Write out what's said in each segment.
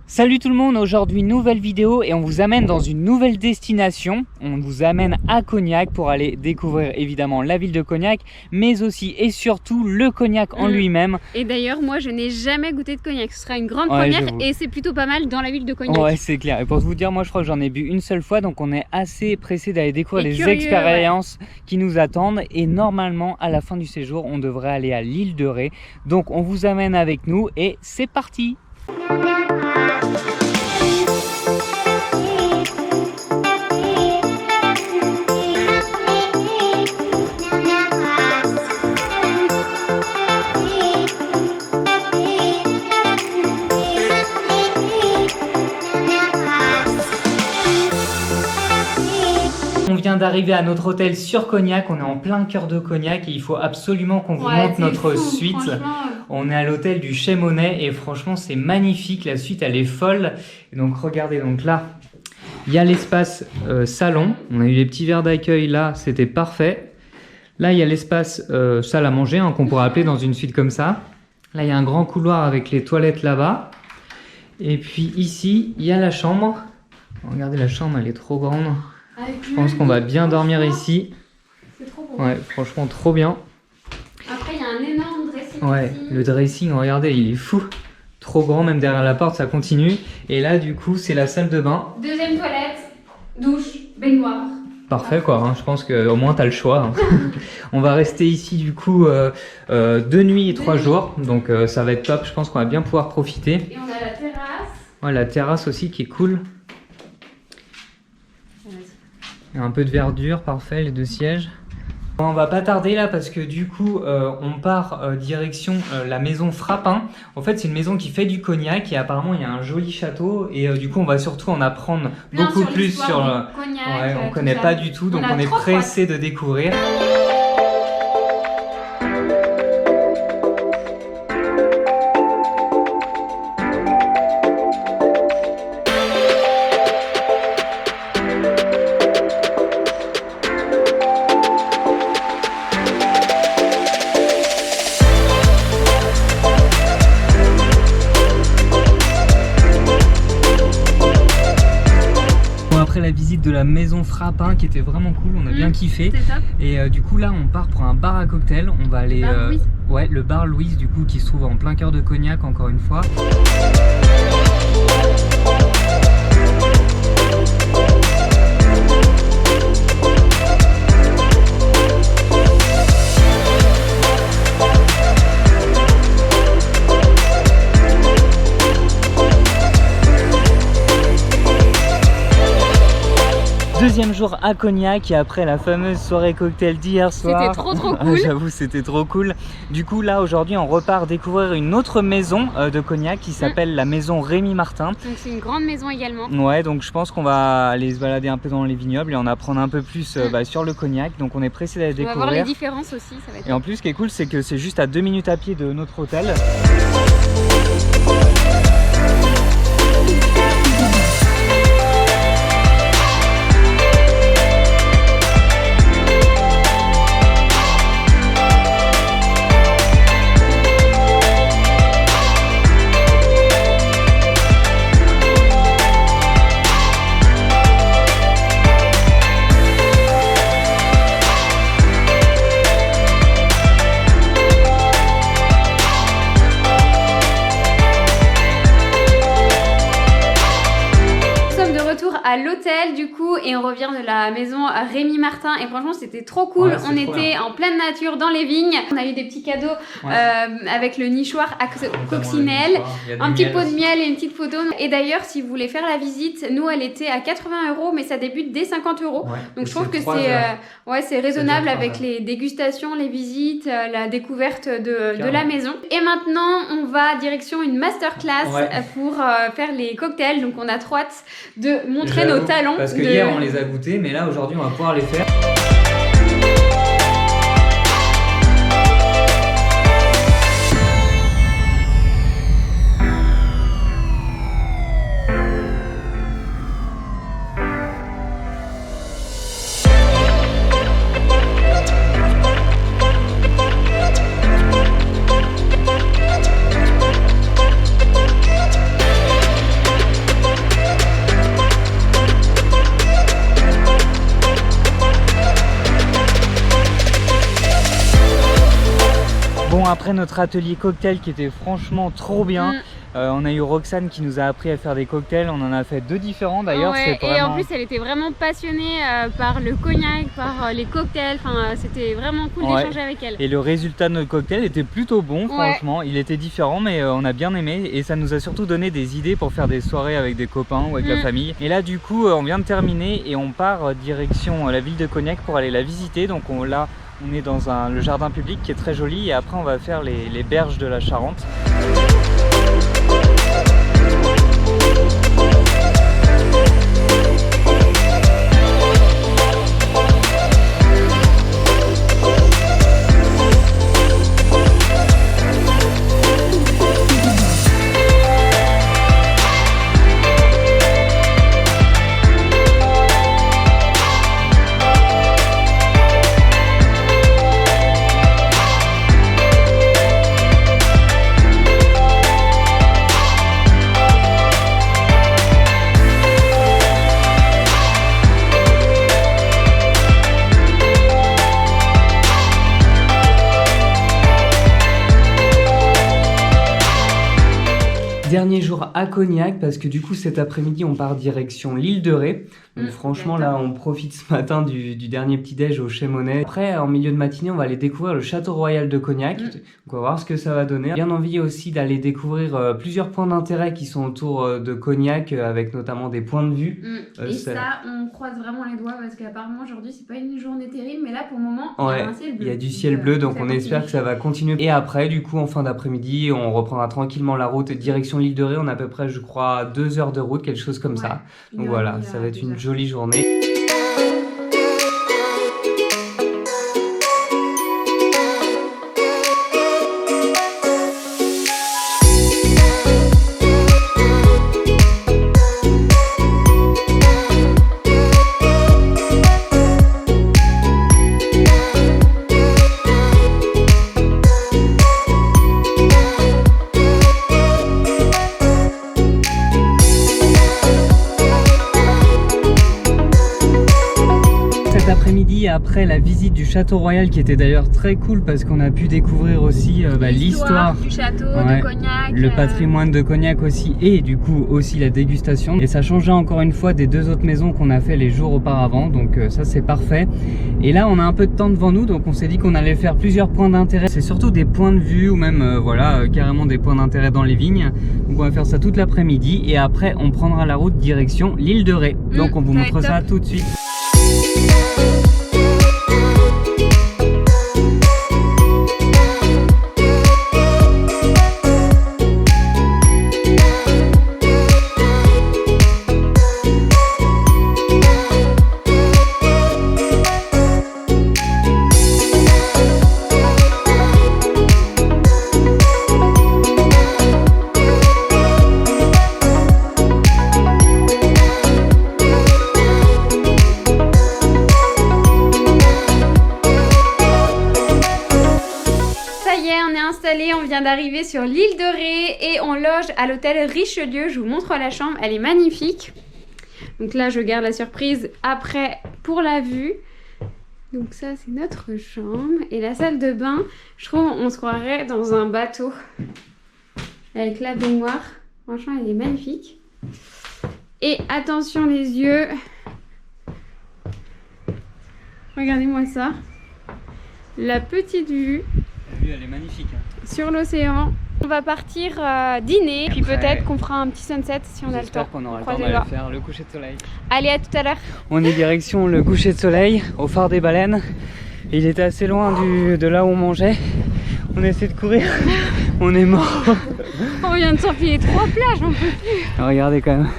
Salut tout le monde, aujourd'hui nouvelle vidéo et on vous amène dans une nouvelle destination. On vous amène à Cognac pour aller découvrir évidemment la ville de Cognac, mais aussi et surtout le Cognac en lui-même. Et d'ailleurs moi je n'ai jamais goûté de Cognac, ce sera une grande première et c'est plutôt pas mal dans la ville de Cognac. Ouais, c'est clair, et pour vous dire, moi je crois que j'en ai bu une seule fois, donc on est assez pressé d'aller découvrir les expériences qui nous attendent. Et normalement à la fin du séjour on devrait aller à l'île de Ré, donc on vous amène avec nous et c'est parti. On vient d'arriver à notre hôtel sur Cognac, on est en plein cœur de Cognac et il faut absolument qu'on vous montre notre suite. On est à l'hôtel du Chez Monet et franchement c'est magnifique, la suite elle est folle. Et donc regardez, donc là il y a l'espace salon, on a eu les petits verres d'accueil là, c'était parfait. Là il y a l'espace salle à manger hein, qu'on pourrait appeler dans une suite comme ça. Là il y a un grand couloir avec les toilettes là-bas. Et puis ici il y a la chambre. Regardez, la chambre elle est trop grande. Je pense qu'on va bien dormir ici. C'est trop beau. Ouais, franchement trop bien. Après il y a un énorme dressing. Ouais, ici. Le dressing, regardez, il est fou. Trop grand, même derrière la porte, ça continue. Et là, du coup, c'est la salle de bain. Deuxième toilette, douche, baignoire. Parfait quoi, hein. Je pense qu'au moins tu as le choix. Hein. On va rester ici du coup 2 nuits et 3 jours. Donc ça va être top, je pense qu'on va bien pouvoir profiter. Et on a la terrasse. Ouais, la terrasse aussi qui est cool. Il y a un peu de verdure, parfait, les 2 sièges. On va pas tarder là parce que du coup on part direction la maison Frappin. En fait c'est une maison qui fait du cognac et apparemment il y a un joli château et du coup on va surtout en apprendre beaucoup plus sur Cognac. Ouais, on connaît pas du tout, donc on est pressé de découvrir. La visite de la maison Frappin qui était vraiment cool, on a bien kiffé. Et du coup là on part pour un bar à cocktail, on va aller ouais, le bar Louise du coup qui se trouve en plein cœur de Cognac encore une fois. Deuxième jour à Cognac et après la fameuse soirée cocktail d'hier soir. C'était trop cool. J'avoue, c'était trop cool. Du coup là aujourd'hui on repart découvrir une autre maison de Cognac qui s'appelle la maison Rémy Martin. Donc c'est une grande maison également. Ouais, donc je pense qu'on va aller se balader un peu dans les vignobles et en apprendre un peu plus sur le Cognac. Donc on est pressé d'aller découvrir. On va voir les différences aussi, ça va être. Et en plus ce qui est cool c'est que c'est juste à 2 minutes à pied de notre hôtel. À l'hôtel du coup et on revient de la maison Rémy Martin et franchement c'était trop cool. On était en pleine nature dans les vignes, on a eu des petits cadeaux avec le nichoir à coccinelle, un petit pot de miel et une petite photo. Et d'ailleurs si vous voulez faire la visite, nous elle était à 80 € mais ça débute dès 50 €. Donc je trouve que c'est raisonnable avec les dégustations, les visites, la découverte de la maison. Et maintenant on va direction une masterclass pour faire les cocktails, donc on a trop hâte de montrer nos talents. Parce que hier on les a goûtés, mais là aujourd'hui on va pouvoir les faire. après notre atelier cocktail qui était franchement trop bien. On a eu Roxane qui nous a appris à faire des cocktails, on en a fait 2 différents d'ailleurs. Ouais, et en plus elle était vraiment passionnée par le cognac, par les cocktails, enfin c'était vraiment cool d'échanger avec elle. Et le résultat de notre cocktail était plutôt bon, franchement, il était différent mais on a bien aimé et ça nous a surtout donné des idées pour faire des soirées avec des copains ou avec la famille. Et là du coup on vient de terminer et on part direction la ville de Cognac pour aller la visiter. Donc on est dans le jardin public qui est très joli et après on va faire les berges de la Charente. Dernier jour à Cognac parce que du coup cet après-midi on part direction l'île de Ré. Donc franchement là on profite ce matin du dernier petit déj au Chais-Monnet. Après en milieu de matinée on va aller découvrir le château royal de Cognac. Donc on va voir ce que ça va donner. Bien envie aussi d'aller découvrir plusieurs points d'intérêt qui sont autour de Cognac avec notamment des points de vue. Et ça on croise vraiment les doigts parce qu'apparemment aujourd'hui c'est pas une journée terrible mais là pour le moment il y a du ciel bleu donc on espère que ça va continuer. Et après du coup en fin d'après-midi on reprendra tranquillement la route direction l'île de Ré. On a à peu près je crois 2 heures de route, quelque chose comme ça. Donc voilà, ça va être une jolie journée. Après-midi, après la visite du château royal qui était d'ailleurs très cool parce qu'on a pu découvrir aussi l'histoire du château de Cognac, le patrimoine de Cognac aussi et du coup aussi la dégustation. Et ça changeait encore une fois des 2 autres maisons qu'on a fait les jours auparavant, donc ça c'est parfait. Et là on a un peu de temps devant nous donc on s'est dit qu'on allait faire plusieurs points d'intérêt. C'est surtout des points de vue ou même carrément des points d'intérêt dans les vignes. Donc on va faire ça toute l'après-midi et après on prendra la route direction l'île de Ré. Donc on vous montre ça tout de suite. On vient d'arriver sur l'île de Ré et on loge à l'hôtel Richelieu. Je vous montre la chambre, elle est magnifique. Donc là je garde la surprise après pour la vue. Donc ça c'est notre chambre et la salle de bain, je trouve on se croirait dans un bateau avec la baignoire. Franchement elle est magnifique. Et attention les yeux, regardez-moi ça, la petite vue. La vue elle est magnifique sur l'océan. On va partir dîner, puis peut-être qu'on fera un petit sunset si on a le temps. J'espère qu'on aura le temps d'aller faire le coucher de soleil. Allez, à tout à l'heure. On est direction le coucher de soleil au phare des baleines. Il était assez loin de là où on mangeait. On essaie de courir, on est mort. On vient de s'enfiler 3 plages, on peut plus. Regardez quand même.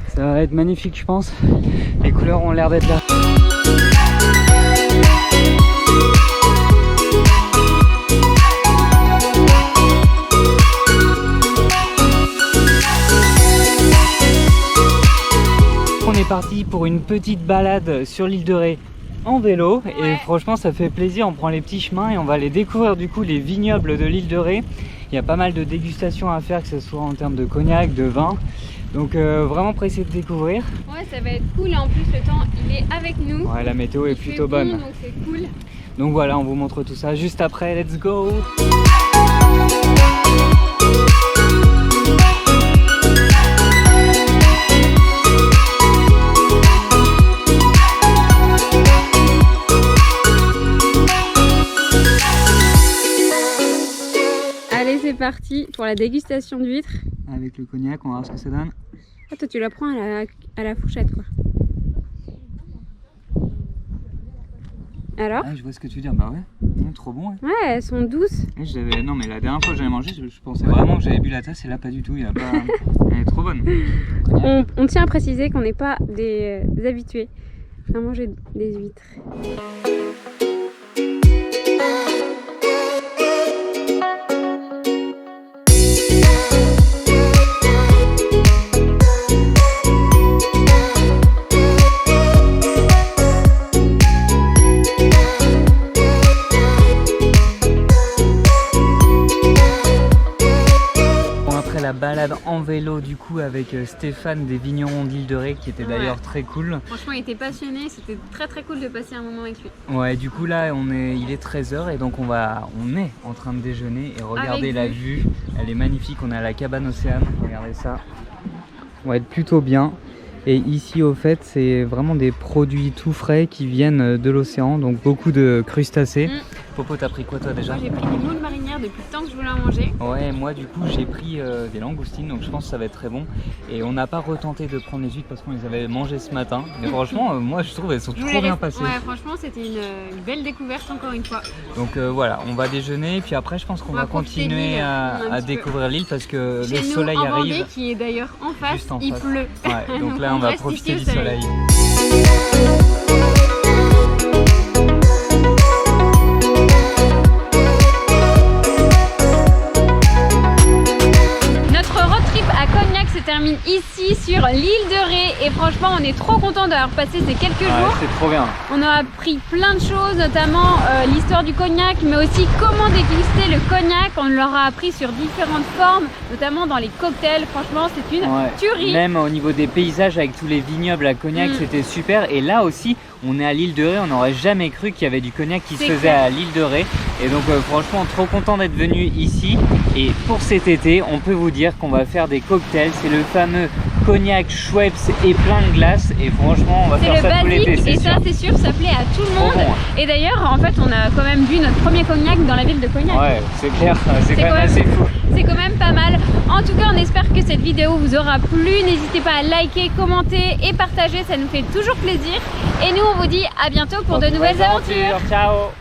Ça va être magnifique je pense. Les couleurs ont l'air d'être là. On est parti pour une petite balade sur l'île de Ré en vélo et franchement ça fait plaisir, on prend les petits chemins et on va aller découvrir du coup les vignobles de l'île de Ré. Il y a pas mal de dégustations à faire, que ce soit en termes de cognac, de vin, donc vraiment pressé de découvrir. Ouais, ça va être cool et en plus le temps il est avec nous. Ouais, la météo est plutôt bonne. Donc c'est cool. Donc voilà, on vous montre tout ça juste après. Let's go! Allez, c'est parti pour la dégustation d'huîtres. Avec le cognac, on va voir ce que ça donne. Ah, toi, tu la prends à la fourchette, quoi. Alors? Ah, je vois ce que tu veux dire, bah ouais, trop bon. Ouais, elles sont douces. Non, mais la dernière fois que j'avais mangé, je pensais vraiment que j'avais bu la tasse et là pas du tout, il y a pas... Elle est trop bonne. On tient à préciser qu'on n'est pas des habitués à manger des huîtres. Balade en vélo du coup avec Stéphane des vignerons d'Île de Ré qui était d'ailleurs très cool. Franchement il était passionné, c'était très cool de passer un moment avec lui. Ouais, du coup là il est 13h et donc on est en train de déjeuner et regardez la vue, elle est magnifique, on est à la cabane Océane, regardez ça. On va être plutôt bien. Et ici au fait c'est vraiment des produits tout frais qui viennent de l'océan, donc beaucoup de crustacés. Popo, t'as pris quoi toi déjà? Moi j'ai pris des moules marinières depuis le temps que je voulais en manger. Ouais, moi du coup j'ai pris des langoustines, donc je pense que ça va être très bon. Et on n'a pas retenté de prendre les huîtres parce qu'on les avait mangées ce matin. Mais franchement, moi je trouve elles sont trop bien passées. Ouais, franchement c'était une belle découverte encore une fois. Donc voilà, on va déjeuner et puis après je pense qu'on va continuer à découvrir l'île parce que le soleil arrive. Vendée, qui est d'ailleurs en face, il pleut. Ouais, donc là on va profiter du soleil. Termine ici sur l'île de Ré et franchement on est trop content d'avoir passé ces quelques jours. C'est trop bien. On a appris plein de choses, notamment l'histoire du cognac, mais aussi comment déguster le cognac. On leur a appris sur différentes formes, notamment dans les cocktails. Franchement c'est une tuerie. Même au niveau des paysages avec tous les vignobles à cognac, c'était super. Et là aussi on est à l'île de Ré, on n'aurait jamais cru qu'il y avait du cognac qui se faisait à l'île de Ré. Et donc franchement trop content d'être venu ici. Et pour cet été on peut vous dire qu'on va faire des cocktails. C'est le fameux cognac, Schweppes et plein de glace. Et franchement on va faire ça tout l'été. Et ça c'est sûr, ça plaît à tout le monde. Et d'ailleurs en fait on a quand même bu notre premier cognac dans la ville de Cognac. Ouais c'est clair, c'est quand même assez fou. C'est quand même pas mal. En tout cas on espère que cette vidéo vous aura plu. N'hésitez pas à liker, commenter et partager, ça nous fait toujours plaisir. Et nous on vous dit à bientôt pour de nouvelles aventures. Ciao.